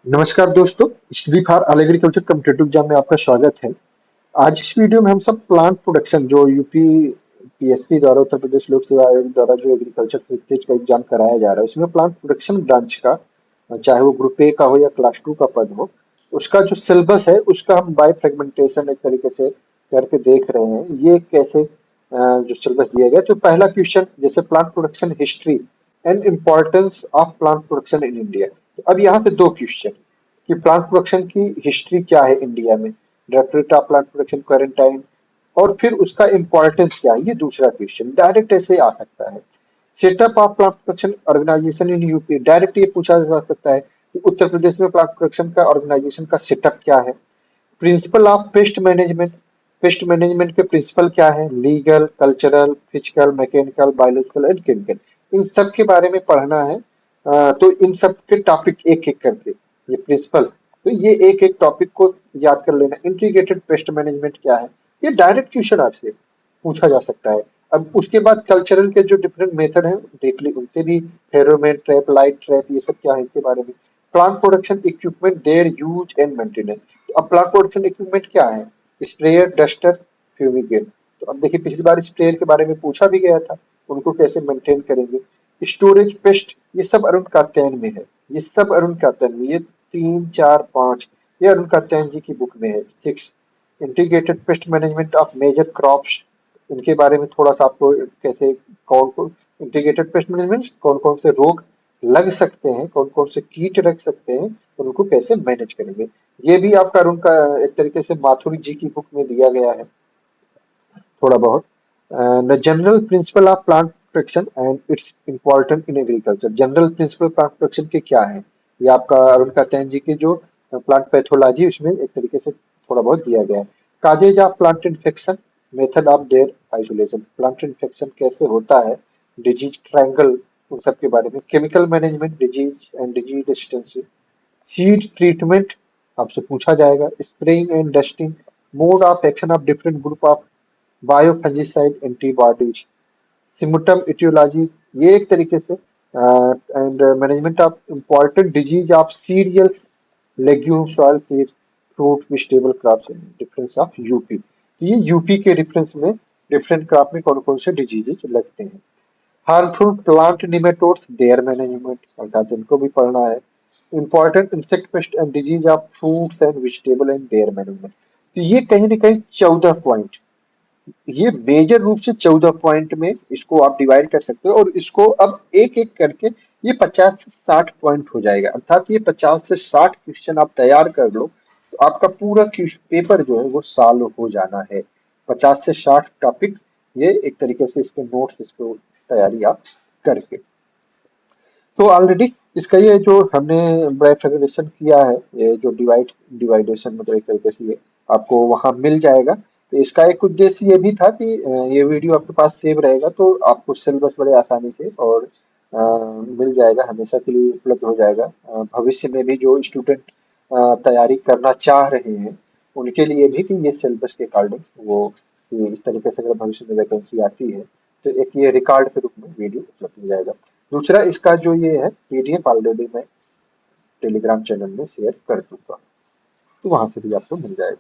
नमस्कार दोस्तों। Study for all agriculture competitive exam में आपका स्वागत है। आज इस वीडियो में हम सब प्लांट प्रोडक्शन जो यूपी पीएससी द्वारा उत्तर प्रदेश लोक सेवा आयोग द्वारा जो एग्रीकल्चर स्टेज का एग्जाम कराया जा रहा है उसमें प्लांट प्रोडक्शन ब्रांच का चाहे वो ग्रुप ए का हो या क्लास 2 का पद हो, उसका जो सिलेबस है उसका हम बाय फ्रेगमेंटेशन एक तरीके से करके देख रहे हैं। ये कैसे जो सिलेबस दिया गया, तो पहला क्वेश्चन जैसे plant production history and importance of plant production in India. तो अब यहाँ से दो क्वेश्चन कि प्लांट प्रोडक्शन की हिस्ट्री क्या है इंडिया में, directorate of plant production quarantine, और फिर उसका इम्पोर्टेंस क्या है, ये दूसरा क्वेश्चन डायरेक्ट ऐसे आ सकता है। Setup of plant production organization in UP, direct ये पूछा जा सकता है कि उत्तर प्रदेश में प्लांट प्रोडक्शन का ऑर्गेनाइजेशन का सेटअप क्या है। Principle of pest management, pest management के प्रिंसिपल क्या है, legal, cultural, physical, mechanical, biological and chemical, इन सब के बारे में पढ़ना है। तो इन सब के टॉपिक एक एक करके ये प्रिंसिपल, तो ये एक एक टॉपिक को याद कर लेना। इंटीग्रेटेड पेस्ट मैनेजमेंट क्या है, ये डायरेक्ट क्वेश्चन आपसे पूछा जा सकता है। अब उसके बाद कल्चरल के जो डिफरेंट मेथड हैं देख ली, उनसे भी फेरोमेन ट्रैप, लाइट ट्रैप, ये सब क्या है इसके बारे में। Plant production equipment, their use and maintenance. अब प्लांट प्रोडक्शन इक्विपमेंट क्या है, स्प्रेयर, डस्टर, फ्यूमिगेट। तो अब देखिए पिछली बार स्प्रेयर के बारे में पूछा भी गया था, उनको कैसे मेंटेन करेंगे। स्टोरेज, पेस्ट, ये सब अरुण कात्यायन में है, ये सब अरुण कात्यायन में, ये 3, 4, 5 ये अरुण कात्यायन जी की बुक में है। 6 integrated pest management of major crops, इनके बारे में थोड़ा सा आपको कैसे, कौन कौन इंटीग्रेटेड पेस्ट मैनेजमेंट, कौन कौन से रोग लग सकते हैं, कौन कौन से कीट रख सकते हैं और उनको कैसे मैनेज करेंगे। ये भी आपका उनका एक तरीके से माथुरी जी की बुक में दिया गया है थोड़ा बहुत। The general principle of plant protection and it's important in agriculture, general principle plant protection के क्या है, ये आपका अरुण कात्यायन जी की जो प्लांट पैथोलॉजी उसमें एक तरीके से थोड़ा बहुत दिया गया है। Causes of plant infection, method of their isolation, plant infection कैसे होता है, डिजीज ट्रायंगल, उन सब के बारे में। Chemical management, disease and disease resistance, seed treatment आपसे पूछा जाएगा। Spraying and dusting, mode of action of different group of biofungicide antibodies, symptom etiology, ये एक तरीके से and management of important disease of cereals, legume, soil seeds, fruit, vegetable crops, difference of UP. तो ये UP के difference में different crop में कौन कौन से डिजीजेज लगते हैं। Harmful plant nematodes, there management, अर्थात इनको भी पढ़ना है। Important insect pest and disease of fruits and vegetable and there management. तो ये कहीं ना कहीं 14 पॉइंट, ये मेजर रूप से 14 पॉइंट में इसको आप डिवाइड कर सकते हो, और इसको अब एक एक करके ये 50 से 60 पॉइंट हो जाएगा। अर्थात ये 50 से 60 क्वेश्चन आप तैयार कर लो तो आपका पूरा पेपर जो है वो सॉल्व हो जाना है। 50 से 60 टॉपिक, ये एक तरीके से इसके नोट्स, इसको तैयारी आप करके, तो ऑलरेडी इसका ये जो हमने बाइफरकेशन किया है, ये जो डिवाइडेशन मतलब एक तरीके से ये आपको वहां मिल जाएगा। तो इसका एक उद्देश्य ये भी था कि ये वीडियो आपके पास सेव रहेगा तो आपको सिलेबस बड़े आसानी से और मिल जाएगा, हमेशा के लिए उपलब्ध हो जाएगा। भविष्य में भी जो स्टूडेंट तैयारी करना चाह रहे हैं उनके लिए भी कि ये सिलेबस के अकॉर्डिंग वो कि इस तरीके से अगर भविष्य में वैकेंसी आती है तो एक ये रिकॉर्ड के रूप में वीडियो उपलब्ध हो जाएगा। दूसरा इसका जो ये है पीडीएफ ऑलरेडी मैं टेलीग्राम चैनल में शेयर कर दूंगा, तो वहां से भी आपको मिल जाएगा।